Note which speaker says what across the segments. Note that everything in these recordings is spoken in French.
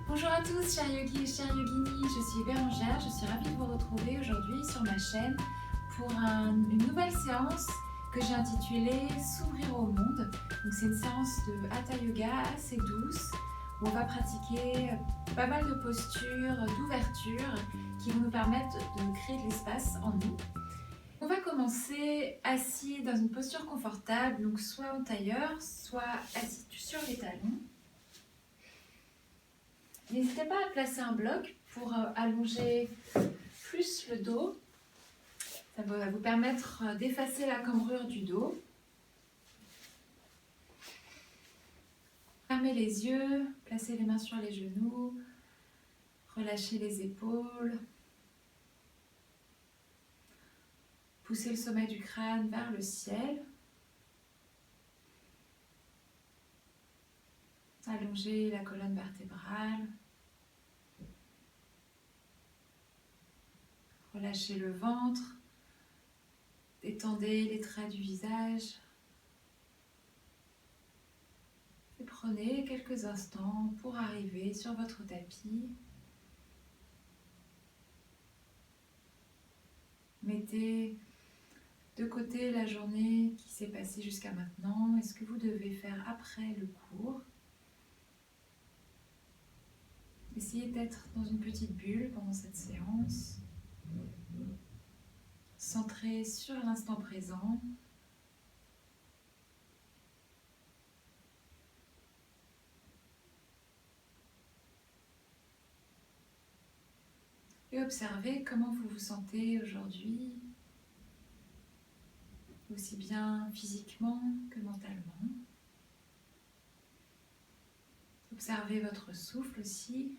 Speaker 1: Bonjour à tous, chers yogis et chères yoginis, je suis Bérangère, je suis ravie de vous retrouver aujourd'hui sur ma chaîne pour une nouvelle séance que j'ai intitulée S'ouvrir au monde. Donc c'est une séance de Hatha Yoga assez douce où on va pratiquer pas mal de postures d'ouverture qui vont nous permettre de créer de l'espace en nous. On va commencer assis dans une posture confortable, donc soit en tailleur, soit assis sur les talons. N'hésitez pas à placer un bloc pour allonger plus le dos. Ça va vous permettre d'effacer la cambrure du dos. Fermez les yeux, placez les mains sur les genoux, relâchez les épaules. Poussez le sommet du crâne vers le ciel. Allongez la colonne vertébrale. Relâchez le ventre. Détendez les traits du visage. Et prenez quelques instants pour arriver sur votre tapis. Mettez de côté la journée qui s'est passée jusqu'à maintenant et ce que vous devez faire après le cours. Essayez d'être dans une petite bulle pendant cette séance, centré sur l'instant présent. Et observez comment vous vous sentez aujourd'hui, aussi bien physiquement que mentalement. Observez votre souffle aussi.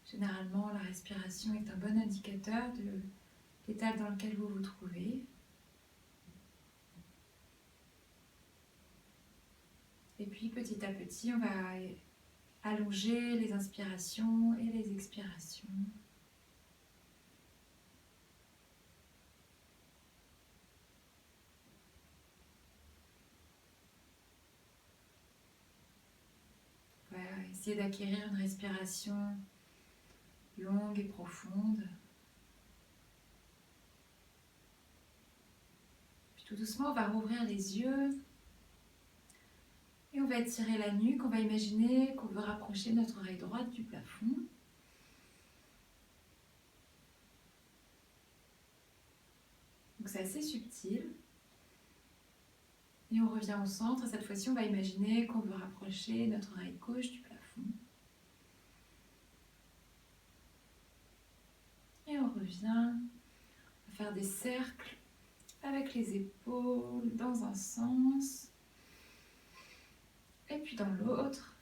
Speaker 1: Généralement, la respiration est un bon indicateur de l'état dans lequel vous vous trouvez. Et puis, petit à petit, on va allonger les inspirations et les expirations. On va essayer d'acquérir une respiration longue et profonde. Puis tout doucement, on va rouvrir les yeux et on va étirer la nuque. On va imaginer qu'on veut rapprocher notre oreille droite du plafond. Donc c'est assez subtil. Et on revient au centre. Cette fois-ci, on va imaginer qu'on veut rapprocher notre oreille gauche du plafond. Et on revient. On va faire des cercles avec les épaules dans un sens. Et puis dans l'autre.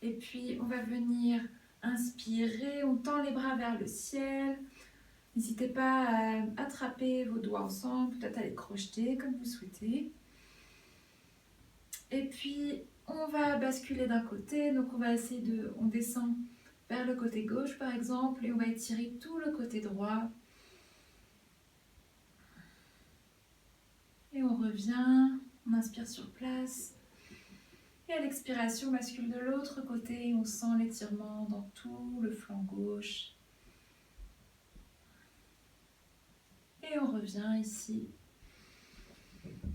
Speaker 1: Et puis on va venir inspirer, on tend les bras vers le ciel. N'hésitez pas à attraper vos doigts ensemble, peut-être à les crocheter comme vous souhaitez. Et puis on va basculer d'un côté, donc on va essayer on descend vers le côté gauche par exemple et on va étirer tout le côté droit. Et on revient, on inspire sur place. Et à l'expiration, on bascule de l'autre côté, on sent l'étirement dans tout le flanc gauche. Et on revient ici.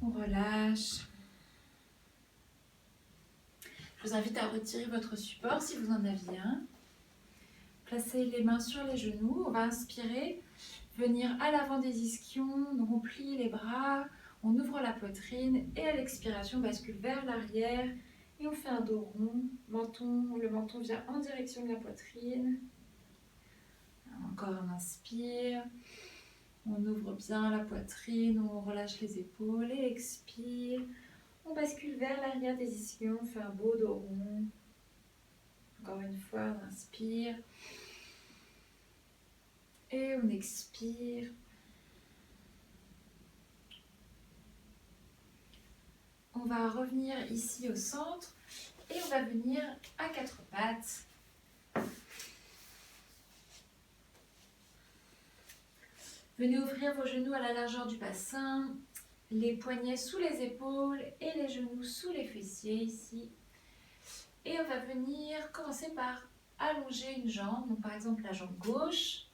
Speaker 1: On relâche. Je vous invite à retirer votre support si vous en aviez un. Placez les mains sur les genoux. On va inspirer, venir à l'avant des ischions. Donc on plie les bras, on ouvre la poitrine et à l'expiration, on bascule vers l'arrière. Et on fait un dos rond, le menton vient en direction de la poitrine. Encore un inspire. On ouvre bien la poitrine, on relâche les épaules et expire. On bascule vers l'arrière des ischions, on fait un beau dos rond. Encore une fois, on inspire. Et on expire. On va revenir ici au centre et on va venir à quatre pattes. Venez ouvrir vos genoux à la largeur du bassin, les poignets sous les épaules et les genoux sous les fessiers ici. Et on va venir commencer par allonger une jambe, donc par exemple la jambe gauche.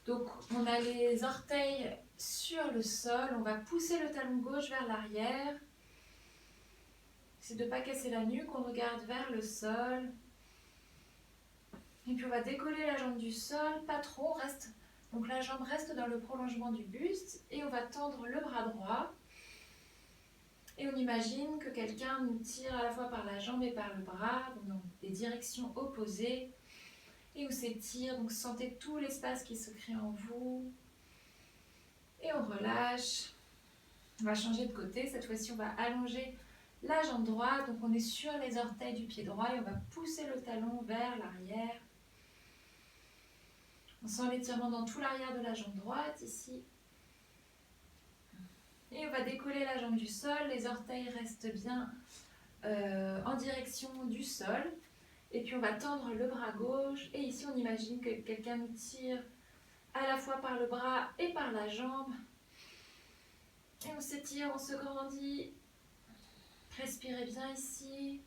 Speaker 1: Donc on a les orteils sur le sol, on va pousser le talon gauche vers l'arrière. C'est de ne pas casser la nuque, on regarde vers le sol. Et puis on va décoller la jambe du sol, pas trop, on reste. Donc la jambe reste dans le prolongement du buste et on va tendre le bras droit. Et on imagine que quelqu'un nous tire à la fois par la jambe et par le bras, donc dans des directions opposées. Et on s'étire, donc sentez tout l'espace qui se crée en vous. Et on relâche. On va changer de côté, cette fois-ci on va allonger la jambe droite, donc on est sur les orteils du pied droit et on va pousser le talon vers l'arrière. On sent l'étirement dans tout l'arrière de la jambe droite ici. Et on va décoller la jambe du sol, les orteils restent bien en direction du sol. Et puis on va tendre le bras gauche et ici on imagine que quelqu'un nous tire à la fois par le bras et par la jambe. Et on s'étire, on se grandit. Respirez bien ici.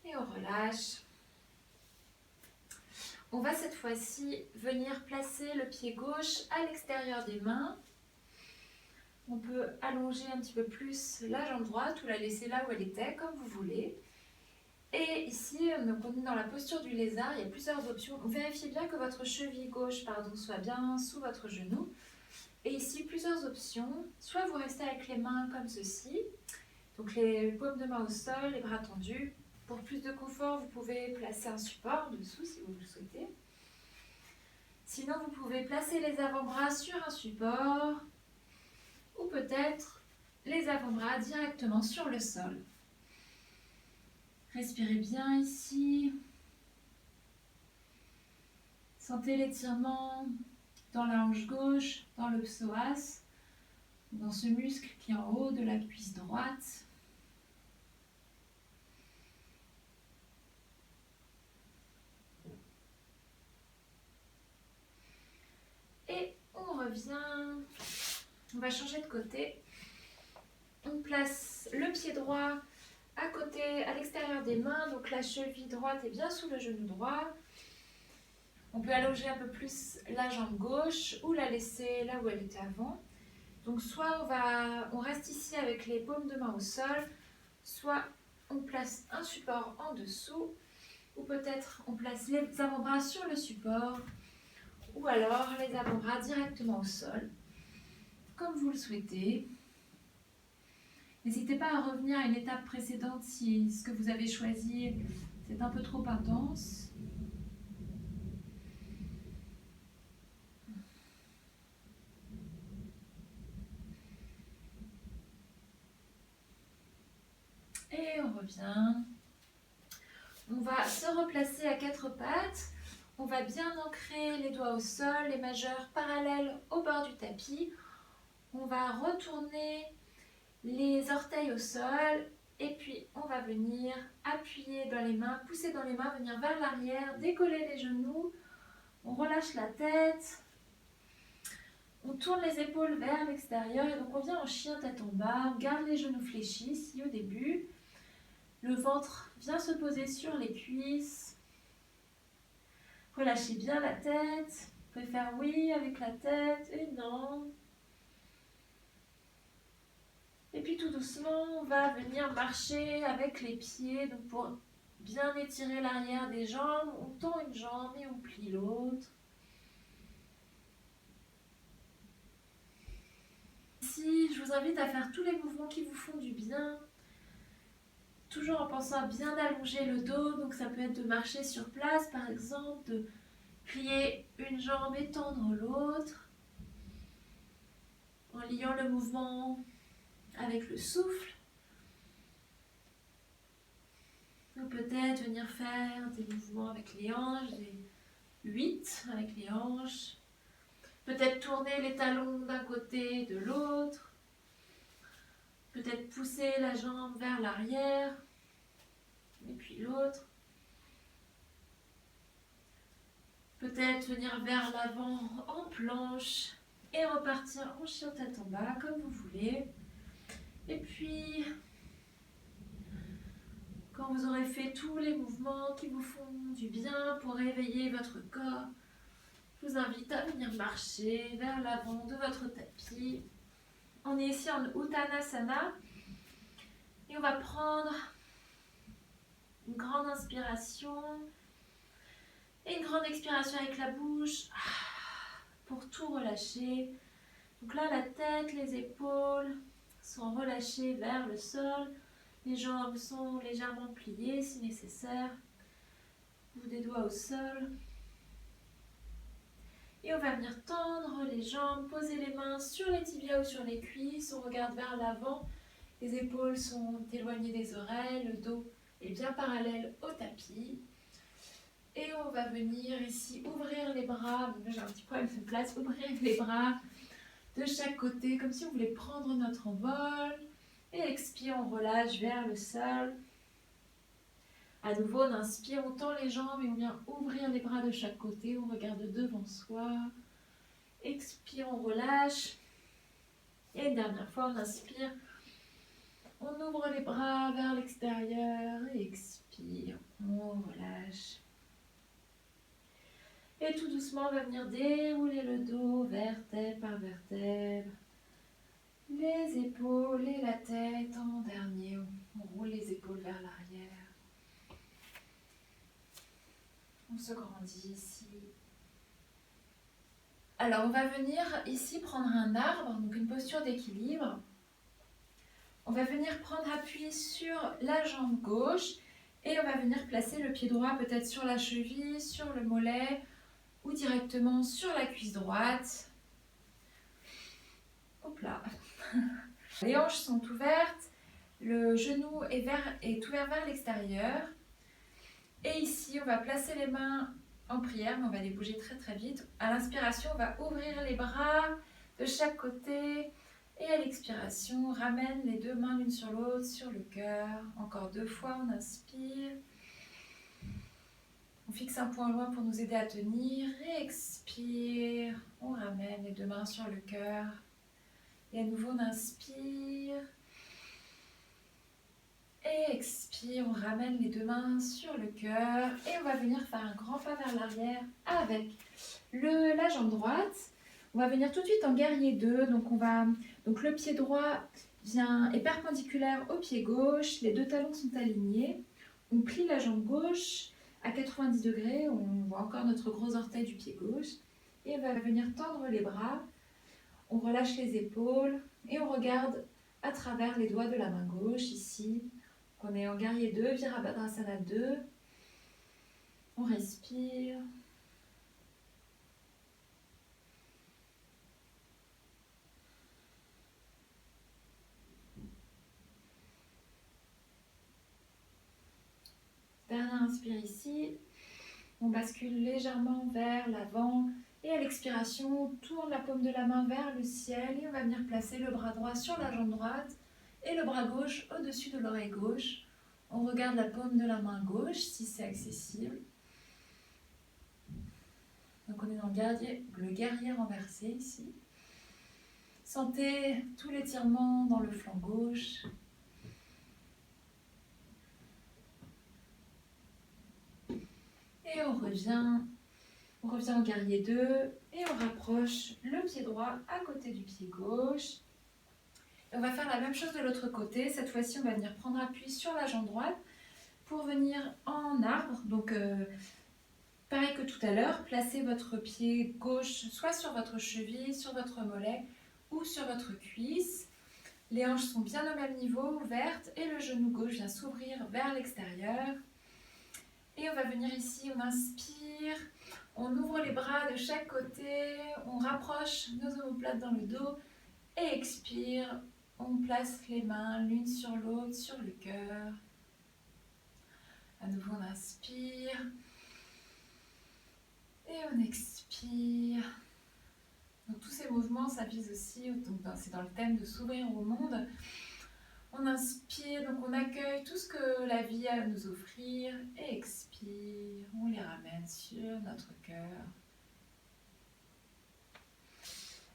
Speaker 1: Et on relâche. On va cette fois-ci venir placer le pied gauche à l'extérieur des mains. On peut allonger un petit peu plus la jambe droite ou la laisser là où elle était, comme vous voulez. Et ici, donc on est dans la posture du lézard, il y a plusieurs options. Vérifiez bien que votre cheville gauche soit bien sous votre genou. Et ici, plusieurs options. Soit vous restez avec les mains comme ceci, donc les paumes de main au sol, les bras tendus. Pour plus de confort, vous pouvez placer un support en dessous si vous le souhaitez. Sinon, vous pouvez placer les avant-bras sur un support ou peut-être les avant-bras directement sur le sol. Respirez bien ici. Sentez l'étirement dans la hanche gauche, dans le psoas, dans ce muscle qui est en haut de la cuisse droite. Et on revient. On va changer de côté. On place le pied droit à côté, à l'extérieur des mains. Donc la cheville droite est bien sous le genou droit. On peut allonger un peu plus la jambe gauche ou la laisser là où elle était avant. Donc soit on reste ici avec les paumes de main au sol, soit on place un support en dessous, ou peut-être on place les avant-bras sur le support, ou alors les avant-bras directement au sol, comme vous le souhaitez. N'hésitez pas à revenir à une étape précédente si ce que vous avez choisi c'est un peu trop intense. Et on revient. On va se replacer à quatre pattes. On va bien ancrer les doigts au sol, les majeurs parallèles au bord du tapis. On va retourner les orteils au sol et puis on va venir appuyer dans les mains, pousser dans les mains, venir vers l'arrière, décoller les genoux. On relâche la tête. On tourne les épaules vers l'extérieur et donc on vient en chien tête en bas. On garde les genoux fléchis ici au début. Le ventre vient se poser sur les cuisses. Relâchez bien la tête. Vous pouvez faire oui avec la tête et non. Et puis tout doucement, on va venir marcher avec les pieds. Donc pour bien étirer l'arrière des jambes, on tend une jambe et on plie l'autre. Ici, je vous invite à faire tous les mouvements qui vous font du bien. Toujours en pensant à bien allonger le dos, donc ça peut être de marcher sur place par exemple, de plier une jambe et tendre l'autre, en liant le mouvement avec le souffle. Ou peut-être venir faire des mouvements avec les hanches, des 8 avec les hanches. Peut-être tourner les talons d'un côté, de l'autre. Peut-être pousser la jambe vers l'arrière. Et puis l'autre. Peut-être venir vers l'avant en planche et repartir en chien tête en bas, comme vous voulez. Et puis, quand vous aurez fait tous les mouvements qui vous font du bien pour réveiller votre corps, je vous invite à venir marcher vers l'avant de votre tapis. On est ici en Uttanasana et on va prendre une grande inspiration et une grande expiration avec la bouche pour tout relâcher. Donc là, la tête, les épaules sont relâchées vers le sol. Les jambes sont légèrement pliées si nécessaire. Bout des doigts au sol. Et on va venir tendre les jambes, poser les mains sur les tibias ou sur les cuisses. On regarde vers l'avant. Les épaules sont éloignées des oreilles. Le dos est bien parallèle au tapis. Et on va venir ici ouvrir les bras. J'ai un petit problème de place. Ouvrir les bras de chaque côté, comme si on voulait prendre notre envol. Et expire, on relâche vers le sol. À nouveau, on inspire, on tend les jambes et on vient ouvrir les bras de chaque côté. On regarde devant soi. Expire, on relâche. Et une dernière fois, on inspire. On ouvre les bras vers l'extérieur. Et expire, on relâche. Et tout doucement, on va venir dérouler le dos, vertèbre par vertèbre. Les épaules et la tête en dernier. On roule les épaules vers l'arrière. On se grandit ici. Alors, on va venir ici prendre un arbre, donc une posture d'équilibre. On va venir prendre appui sur la jambe gauche et on va venir placer le pied droit peut-être sur la cheville, sur le mollet ou directement sur la cuisse droite. Hop là. Les hanches sont ouvertes, le genou est ouvert vers l'extérieur. Et ici, on va placer les mains en prière, mais on va les bouger très très vite. À l'inspiration, on va ouvrir les bras de chaque côté. Et à l'expiration, on ramène les deux mains l'une sur l'autre, sur le cœur. Encore 2 fois, on inspire. On fixe un point loin pour nous aider à tenir. Et expire. On ramène les 2 mains sur le cœur. Et à nouveau, on inspire. Et expire, on ramène les 2 mains sur le cœur. Et on va venir faire un grand pas vers l'arrière avec la jambe droite. On va venir tout de suite en guerrier 2. Donc le pied droit est perpendiculaire au pied gauche. Les 2 talons sont alignés. On plie la jambe gauche à 90 degrés. On voit encore notre gros orteil du pied gauche. Et on va venir tendre les bras. On relâche les épaules. Et on regarde à travers les doigts de la main gauche ici. On est en guerrier 2, Virabhadrasana 2. On respire. Dernière inspire ici. On bascule légèrement vers l'avant. Et à l'expiration, on tourne la paume de la main vers le ciel. Et on va venir placer le bras droit sur la jambe droite. Et le bras gauche au-dessus de l'oreille gauche. On regarde la paume de la main gauche si c'est accessible. Donc on est dans le guerrier renversé ici. Sentez tout l'étirement dans le flanc gauche. Et on revient en guerrier 2 et on rapproche le pied droit à côté du pied gauche. Et on va faire la même chose de l'autre côté. Cette fois-ci, on va venir prendre appui sur la jambe droite pour venir en arbre. Donc, pareil que tout à l'heure, placez votre pied gauche soit sur votre cheville, sur votre mollet ou sur votre cuisse. Les hanches sont bien au même niveau, ouvertes, et le genou gauche vient s'ouvrir vers l'extérieur. Et on va venir ici, on inspire, on ouvre les bras de chaque côté, on rapproche nos omoplates dans le dos et expire. On place les mains l'une sur l'autre sur le cœur. À nouveau, on inspire et on expire. Donc tous ces mouvements, ça vise aussi, c'est dans le thème de s'ouvrir au monde. On inspire, donc on accueille tout ce que la vie a à nous offrir. Et expire, on les ramène sur notre cœur.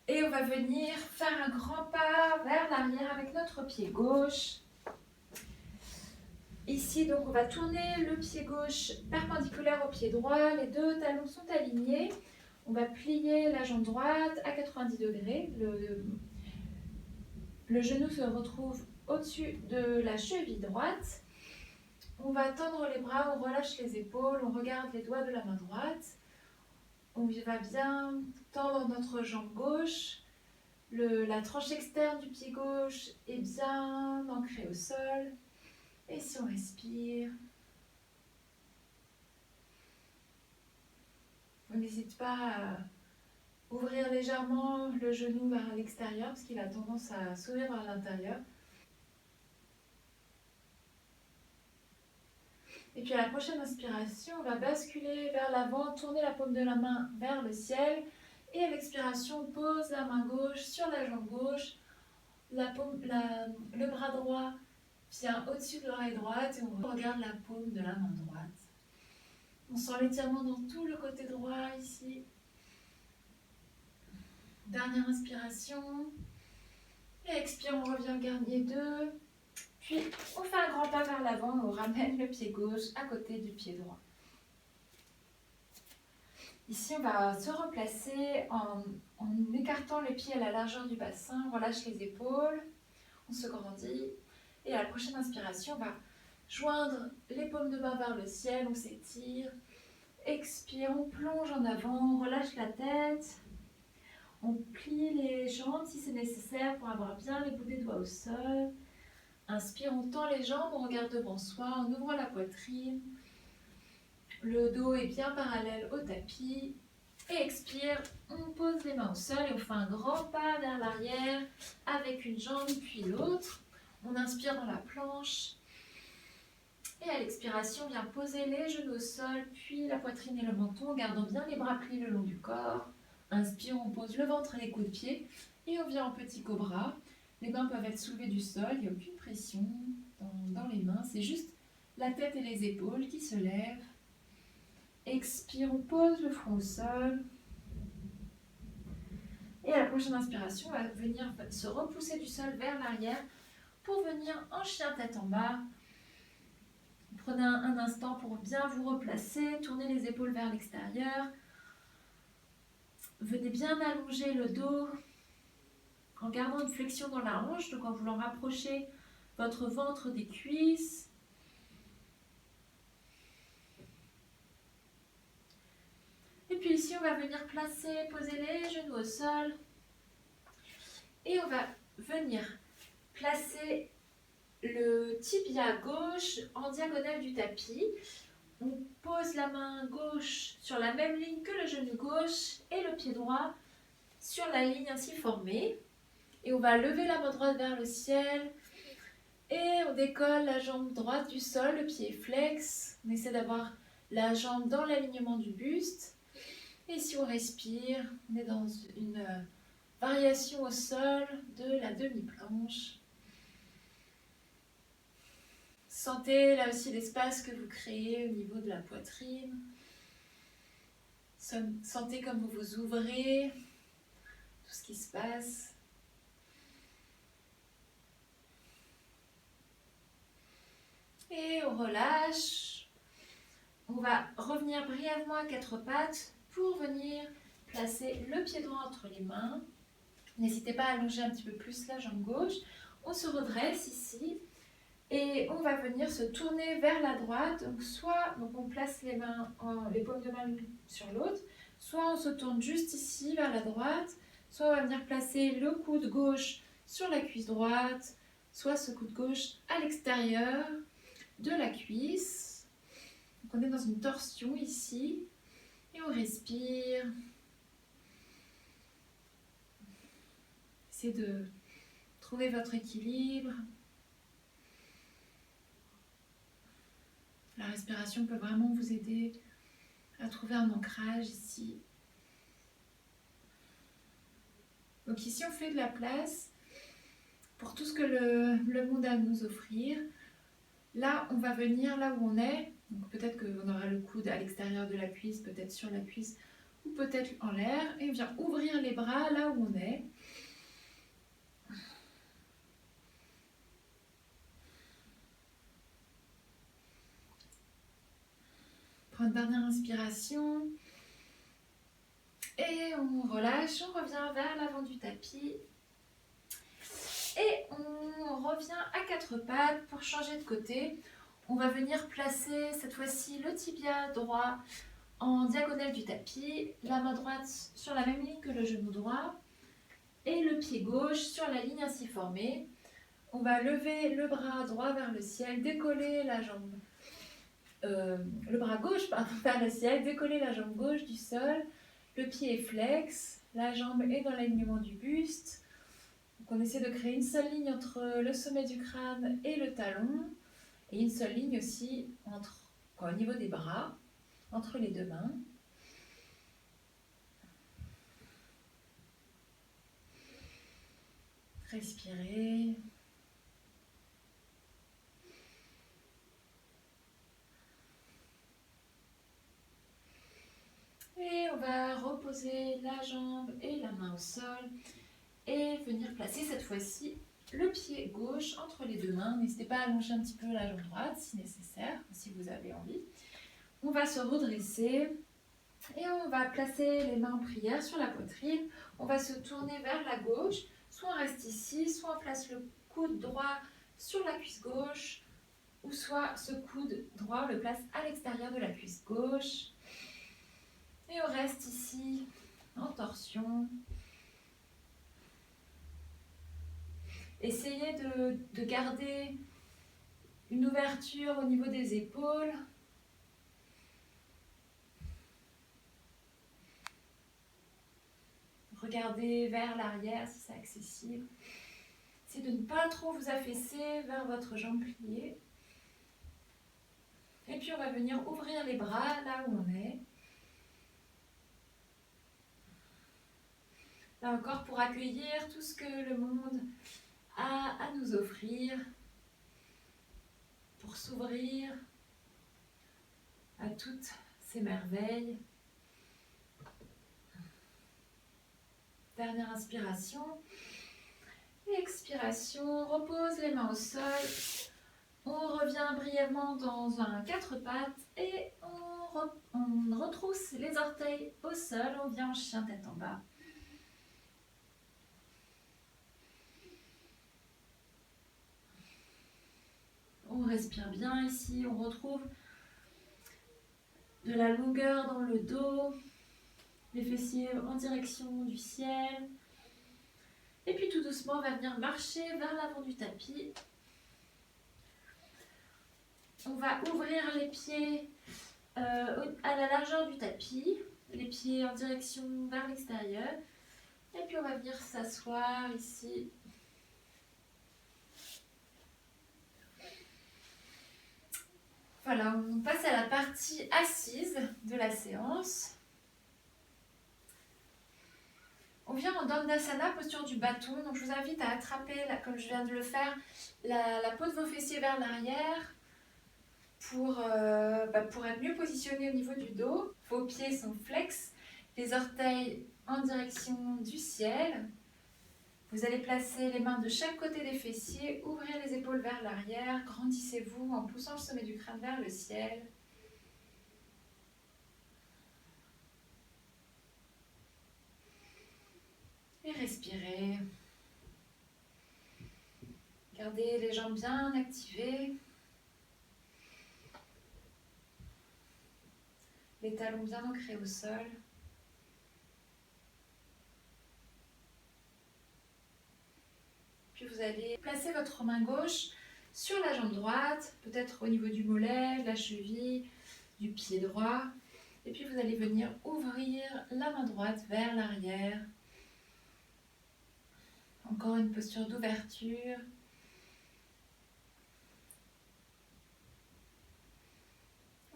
Speaker 1: Et on va venir faire un grand pas vers l'arrière avec notre pied gauche. Ici, donc, on va tourner le pied gauche perpendiculaire au pied droit. Les deux talons sont alignés. On va plier la jambe droite à 90 degrés. Le genou se retrouve au-dessus de la cheville droite. On va tendre les bras, on relâche les épaules, on regarde les doigts de la main droite. On va bien tendre notre jambe gauche. La tranche externe du pied gauche est bien ancrée au sol. Et si on respire, on n'hésite pas à ouvrir légèrement le genou vers l'extérieur parce qu'il a tendance à s'ouvrir vers l'intérieur. Et puis à la prochaine inspiration, on va basculer vers l'avant, tourner la paume de la main vers le ciel. Et à l'expiration, on pose la main gauche sur la jambe gauche. Le bras droit vient au-dessus de l'oreille droite et on regarde la paume de la main droite. On sent l'étirement dans tout le côté droit ici. Dernière inspiration. Et expire, on revient au garnier 2. Puis on fait un grand pas vers l'avant, on ramène le pied gauche à côté du pied droit. Ici, on va se replacer en écartant les pieds à la largeur du bassin. On relâche les épaules, on se grandit. Et à la prochaine inspiration, on va joindre les paumes de main vers le ciel, on s'étire. Expire, on plonge en avant, on relâche la tête. On plie les jambes si c'est nécessaire pour avoir bien les bouts des doigts au sol. Inspire, on tend les jambes, on regarde devant soi, on ouvre la poitrine. Le dos est bien parallèle au tapis. Et expire, on pose les mains au sol et on fait un grand pas vers l'arrière avec une jambe puis l'autre. On inspire dans la planche. Et à l'expiration, on vient poser les genoux au sol, puis la poitrine et le menton, gardant bien les bras plis le long du corps. Inspire, on pose le ventre et les coudes de pied. Et on vient en petit cobra. Les mains peuvent être soulevées du sol, il n'y a aucune pression dans les mains. C'est juste la tête et les épaules qui se lèvent. Expire, on pose le front au sol. Et à la prochaine inspiration, on va venir se repousser du sol vers l'arrière pour venir en chien tête en bas. Prenez un instant pour bien vous replacer, tournez les épaules vers l'extérieur. Venez bien allonger le dos en gardant une flexion dans la hanche, donc en voulant rapprocher votre ventre des cuisses. Et puis ici, on va venir poser les genoux au sol. Et on va venir placer le tibia gauche en diagonale du tapis. On pose la main gauche sur la même ligne que le genou gauche et le pied droit sur la ligne ainsi formée. Et on va lever la main droite vers le ciel. Et on décolle la jambe droite du sol, le pied flex. On essaie d'avoir la jambe dans l'alignement du buste. Et si on respire, on est dans une variation au sol de la demi-planche. Sentez là aussi l'espace que vous créez au niveau de la poitrine. Sentez comme vous vous ouvrez, tout ce qui se passe. Et on relâche. On va revenir brièvement à quatre pattes pour venir placer le pied droit entre les mains. N'hésitez pas à allonger un petit peu plus la jambe gauche. On se redresse ici et on va venir se tourner vers la droite. Donc on place les paumes de main l'une sur l'autre, soit on se tourne juste ici vers la droite, soit on va venir placer le coude gauche sur la cuisse droite, soit ce coude gauche à l'extérieur de la cuisse. Donc on est dans une torsion ici et on respire. Essayez de trouver votre équilibre. La respiration peut vraiment vous aider à trouver un ancrage ici. Donc ici on fait de la place pour tout ce que le monde a à nous offrir. Là, on va venir là où on est. Donc peut-être qu'on aura le coude à l'extérieur de la cuisse, peut-être sur la cuisse ou peut-être en l'air. Et on vient ouvrir les bras là où on est. Prends une dernière inspiration. Et on relâche, on revient vers l'avant du tapis. Et on revient à quatre pattes pour changer de côté. On va venir placer cette fois-ci le tibia droit en diagonale du tapis, la main droite sur la même ligne que le genou droit et le pied gauche sur la ligne ainsi formée. On va lever le bras droit vers le ciel, décoller la jambe, le bras gauche vers le ciel, décoller la jambe gauche du sol, le pied est flex, la jambe est dans l'alignement du buste. Donc on essaie de créer une seule ligne entre le sommet du crâne et le talon et une seule ligne aussi au niveau des bras, entre les deux mains. Respirez. Et on va reposer la jambe et la main au sol et venir placer cette fois-ci le pied gauche entre les deux mains. N'hésitez pas à allonger un petit peu la jambe droite si nécessaire, si vous avez envie. On va se redresser et on va placer les mains en prière sur la poitrine. On va se tourner vers la gauche. Soit on reste ici, soit on place le coude droit sur la cuisse gauche, ou soit ce coude droit, on le place à l'extérieur de la cuisse gauche. Et on reste ici en torsion. Essayez de garder une ouverture au niveau des épaules. Regardez vers l'arrière si c'est accessible. Essayez de ne pas trop vous affaisser vers votre jambe pliée. Et puis on va venir ouvrir les bras là où on est. Là encore pour accueillir tout ce que le monde a à nous offrir, pour s'ouvrir à toutes ces merveilles. Dernière inspiration. Expiration, repose les mains au sol. On revient brièvement dans un quatre pattes et on retrousse les orteils au sol. On vient en chien tête en bas. On respire bien ici, on retrouve de la longueur dans le dos, les fessiers en direction du ciel. Et puis tout doucement, on va venir marcher vers l'avant du tapis. On va ouvrir les pieds à la largeur du tapis, les pieds en direction vers l'extérieur. Et puis on va venir s'asseoir ici. Voilà, on passe à la partie assise de la séance. On vient en Dandasana, posture du bâton. Donc je vous invite à attraper, comme je viens de le faire, la peau de vos fessiers vers l'arrière pour être mieux positionné au niveau du dos. Vos pieds sont flex, les orteils en direction du ciel. Vous allez placer les mains de chaque côté des fessiers, ouvrir les épaules vers l'arrière, grandissez-vous en poussant le sommet du crâne vers le ciel. Et respirez. Gardez les jambes bien activées. Les talons bien ancrés au sol. Puis vous allez placer votre main gauche sur la jambe droite, peut-être au niveau du mollet, de la cheville, du pied droit. Et puis vous allez venir ouvrir la main droite vers l'arrière. Encore une posture d'ouverture.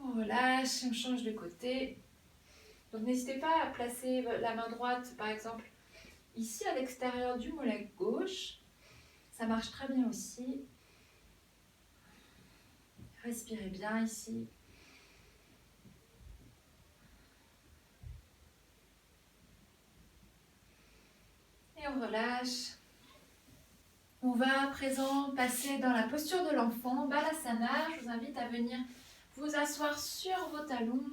Speaker 1: On relâche, on change de côté. Donc n'hésitez pas à placer la main droite, par exemple, ici à l'extérieur du mollet gauche. Ça marche très bien aussi. Respirez bien ici. Et on relâche. On va à présent passer dans la posture de l'enfant, Balasana. Je vous invite à venir vous asseoir sur vos talons.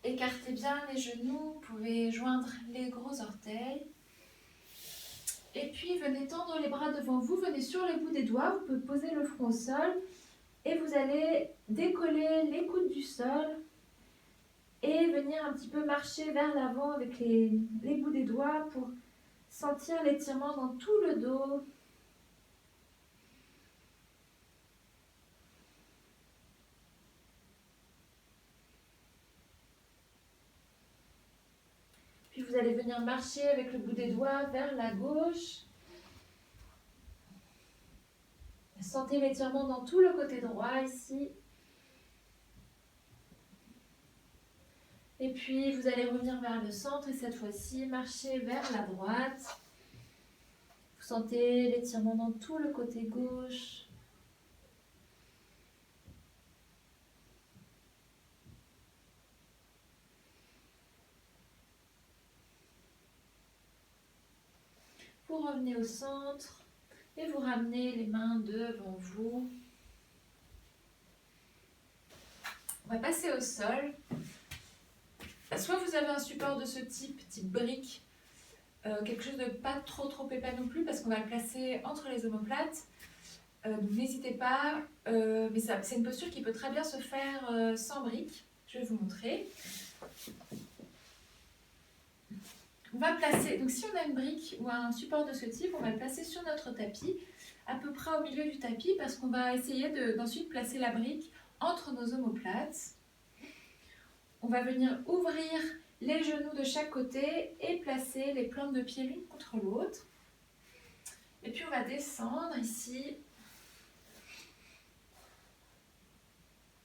Speaker 1: Écartez bien les genoux, vous pouvez joindre les gros orteils. Et puis venez tendre les bras devant vous, venez sur les bouts des doigts, vous pouvez poser le front au sol. Et vous allez décoller les coudes du sol et venir un petit peu marcher vers l'avant avec les bouts des doigts pour sentir l'étirement dans tout le dos. Puis vous allez venir marcher avec le bout des doigts vers la gauche. Sentez l'étirement dans tout le côté droit ici. Et puis vous allez revenir vers le centre et cette fois-ci marcher vers la droite. Vous sentez l'étirement dans tout le côté gauche. Vous revenez au centre et vous ramenez les mains devant vous. On va passer au sol. Soit vous avez un support de ce type brique, quelque chose de pas trop épais non plus parce qu'on va le placer entre les omoplates. Donc n'hésitez pas, mais c'est une posture qui peut très bien se faire sans brique. Je vais vous montrer. On va placer, donc si on a une brique ou un support de ce type, on va le placer sur notre tapis, à peu près au milieu du tapis, parce qu'on va essayer d'ensuite placer la brique entre nos omoplates. On va venir ouvrir les genoux de chaque côté et placer les plantes de pied l'une contre l'autre. Et puis on va descendre ici.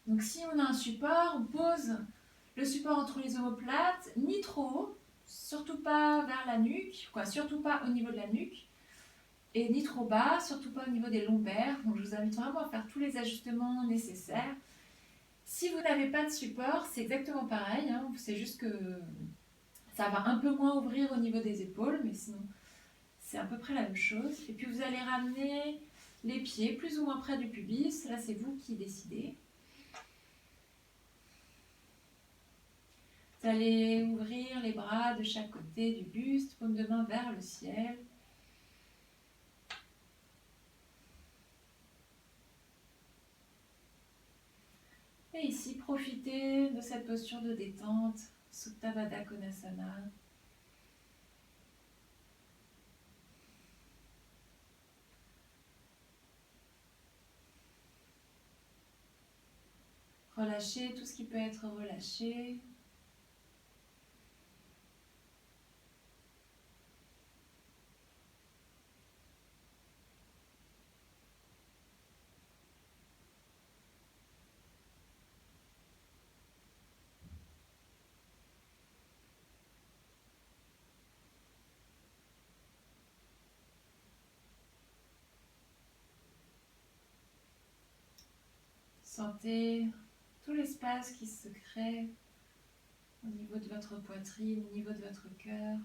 Speaker 1: Donc si on a un support, on pose le support entre les omoplates, ni trop haut, surtout pas vers la nuque, surtout pas au niveau de la nuque, et ni trop bas, surtout pas au niveau des lombaires. Donc je vous invite vraiment à faire tous les ajustements nécessaires. Si vous n'avez pas de support, c'est exactement pareil, hein. C'est juste que ça va un peu moins ouvrir au niveau des épaules, mais sinon c'est à peu près la même chose. Et puis vous allez ramener les pieds plus ou moins près du pubis, là c'est vous qui décidez. Vous allez ouvrir les bras de chaque côté du buste, paume de main vers le ciel. Et ici, profitez de cette posture de détente, Supta Baddha Konasana. Relâchez tout ce qui peut être relâché. Sentez tout l'espace qui se crée au niveau de votre poitrine, au niveau de votre cœur.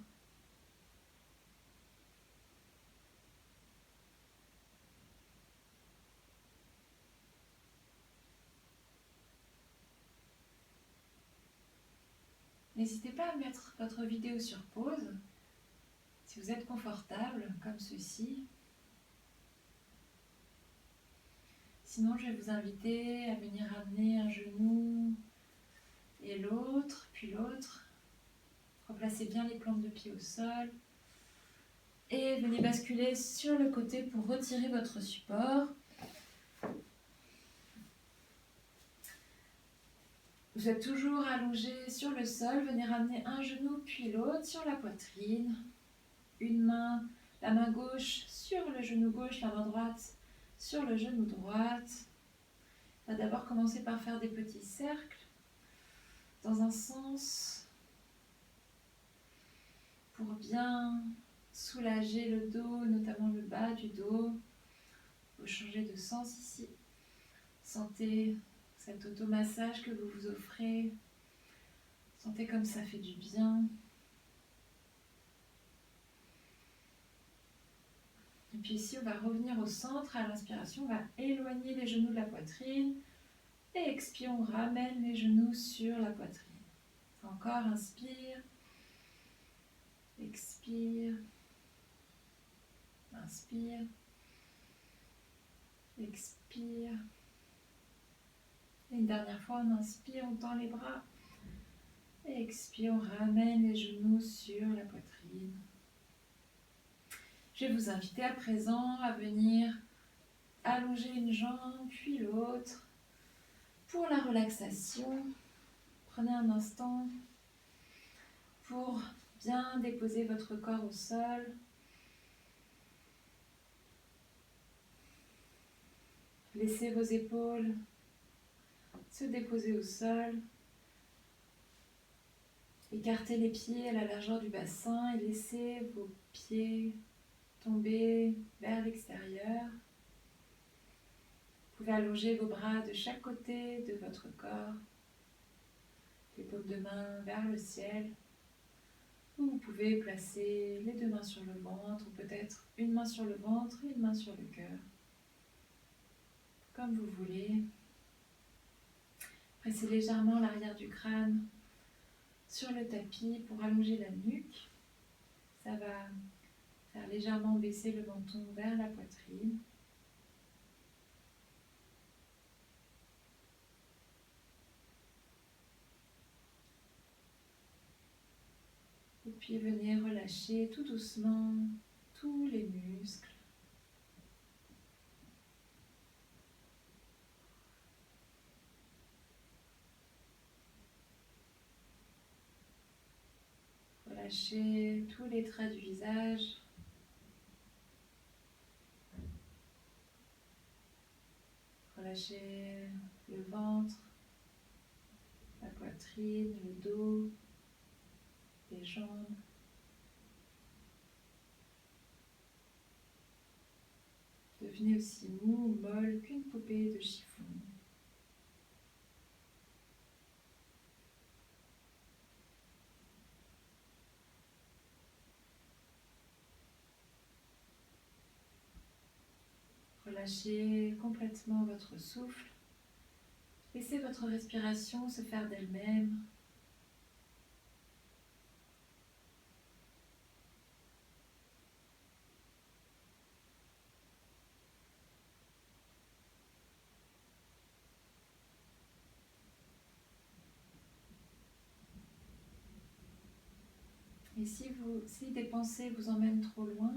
Speaker 1: N'hésitez pas à mettre votre vidéo sur pause si vous êtes confortable comme ceci. Sinon, je vais vous inviter à venir amener un genou et l'autre, puis l'autre. Replacez bien les plantes de pied au sol. Et venez basculer sur le côté pour retirer votre support. Vous êtes toujours allongé sur le sol. Venez ramener un genou puis l'autre sur la poitrine. Une main, la main gauche sur le genou gauche, la main droite sur le genou droite. On va d'abord commencer par faire des petits cercles dans un sens pour bien soulager le dos, notamment le bas du dos. Vous changez de sens ici. Sentez cet automassage que vous vous offrez. Sentez comme ça fait du bien. Et puis ici, on va revenir au centre. À l'inspiration, on va éloigner les genoux de la poitrine. Et expire, on ramène les genoux sur la poitrine. Encore, inspire. Expire. Inspire. Expire. Et une dernière fois, on inspire, on tend les bras. Et expire, on ramène les genoux sur la poitrine. Je vais vous inviter à présent à venir allonger une jambe puis l'autre. Pour la relaxation, prenez un instant pour bien déposer votre corps au sol. Laissez vos épaules se déposer au sol. Écartez les pieds à la largeur du bassin et laissez vos pieds tomber vers l'extérieur. Vous pouvez allonger vos bras de chaque côté de votre corps, les paumes de main vers le ciel. Ou vous pouvez placer les deux mains sur le ventre, ou peut-être une main sur le ventre et une main sur le cœur. Comme vous voulez. Pressez légèrement l'arrière du crâne sur le tapis pour allonger la nuque. Ça va faire légèrement baisser le menton vers la poitrine. Et puis venez relâcher tout doucement tous les muscles. Relâchez tous les traits du visage. Relâchez le ventre, la poitrine, le dos, les jambes. Devenez aussi mou ou molle qu'une poupée de chiffon. Relâchez complètement votre souffle. Laissez votre respiration se faire d'elle-même. Et si des pensées vous emmènent trop loin,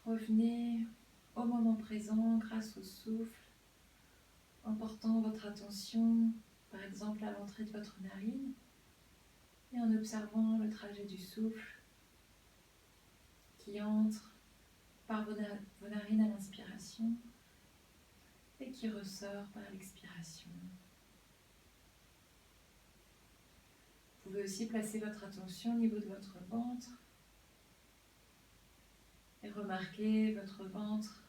Speaker 1: revenez au moment présent grâce au souffle, en portant votre attention, par exemple, à l'entrée de votre narine, et en observant le trajet du souffle qui entre par vos narines à l'inspiration et qui ressort par l'expiration. Vous pouvez aussi placer votre attention au niveau de votre ventre et remarquer votre ventre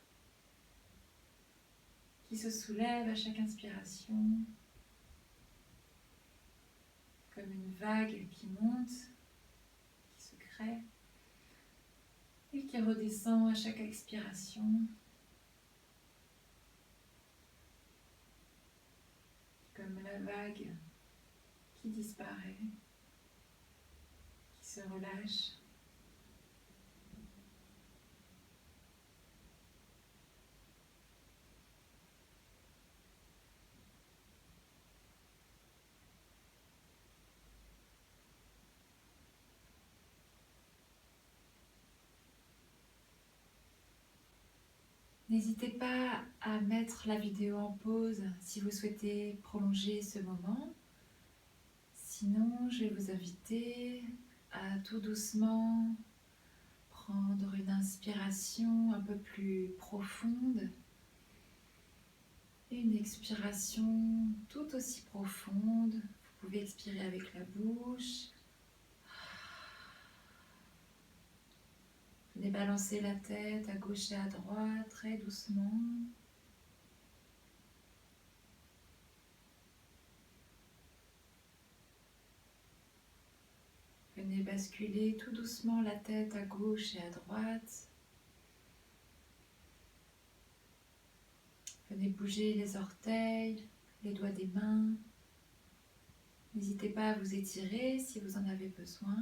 Speaker 1: qui se soulève à chaque inspiration, comme une vague qui monte, qui se crée, et qui redescend à chaque expiration, comme la vague qui disparaît, qui se relâche. N'hésitez pas à mettre la vidéo en pause si vous souhaitez prolonger ce moment. Sinon, je vais vous inviter à tout doucement prendre une inspiration un peu plus profonde et une expiration tout aussi profonde. Vous pouvez expirer avec la bouche Venez balancer la tête à gauche et à droite très doucement. Venez basculer tout doucement la tête à gauche et à droite. Venez bouger les orteils, les doigts des mains. N'hésitez pas à vous étirer si vous en avez besoin.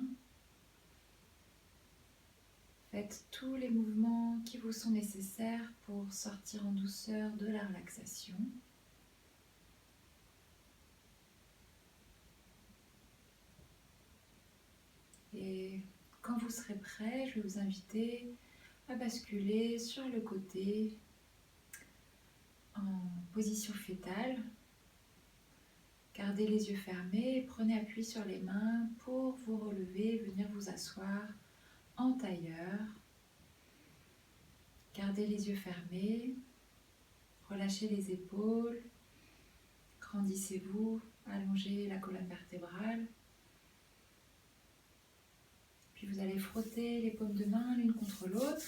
Speaker 1: Faites tous les mouvements qui vous sont nécessaires pour sortir en douceur de la relaxation. Et quand vous serez prêt, je vais vous inviter à basculer sur le côté en position fétale. Gardez les yeux fermés et prenez appui sur les mains pour vous relever et venir vous asseoir en tailleur. Gardez les yeux fermés, relâchez les épaules, grandissez-vous, allongez la colonne vertébrale. Puis vous allez frotter les paumes de main l'une contre l'autre.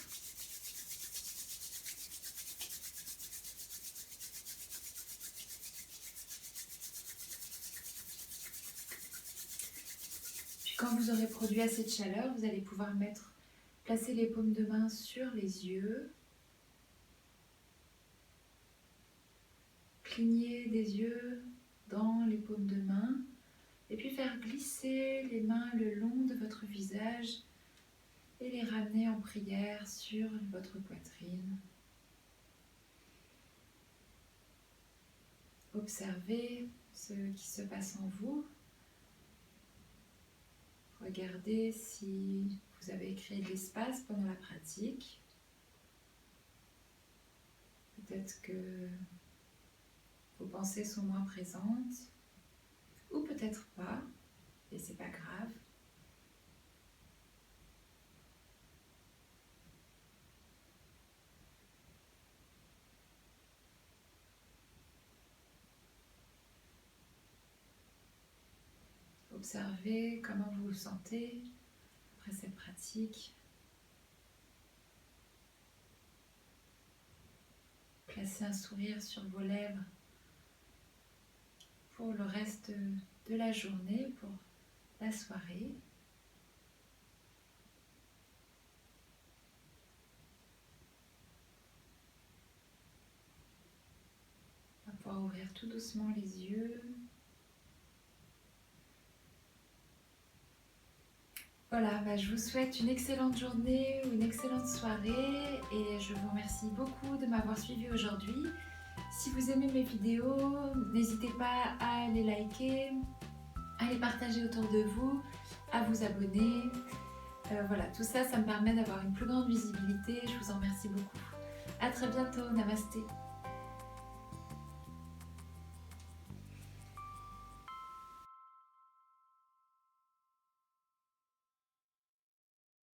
Speaker 1: Puis quand vous aurez produit assez de chaleur, vous allez pouvoir placer les paumes de main sur les yeux. Cligner des yeux dans les paumes de main. Et puis faire glisser les mains le long de votre visage et les ramener en prière sur votre poitrine. Observez ce qui se passe en vous. Regardez si vous avez créé de l'espace pendant la pratique. Peut-être que vos pensées sont moins présentes. Ou peut-être pas, et c'est pas grave. Observez comment vous vous sentez après cette pratique. Placez un sourire sur vos lèvres pour le reste de la journée, pour la soirée. On va pouvoir ouvrir tout doucement les yeux. Voilà, je vous souhaite une excellente journée ou une excellente soirée et je vous remercie beaucoup de m'avoir suivi aujourd'hui. Si vous aimez mes vidéos, n'hésitez pas à les liker, à les partager autour de vous, à vous abonner. Voilà, tout ça, ça me permet d'avoir une plus grande visibilité. Je vous en remercie beaucoup. À très bientôt. Namasté.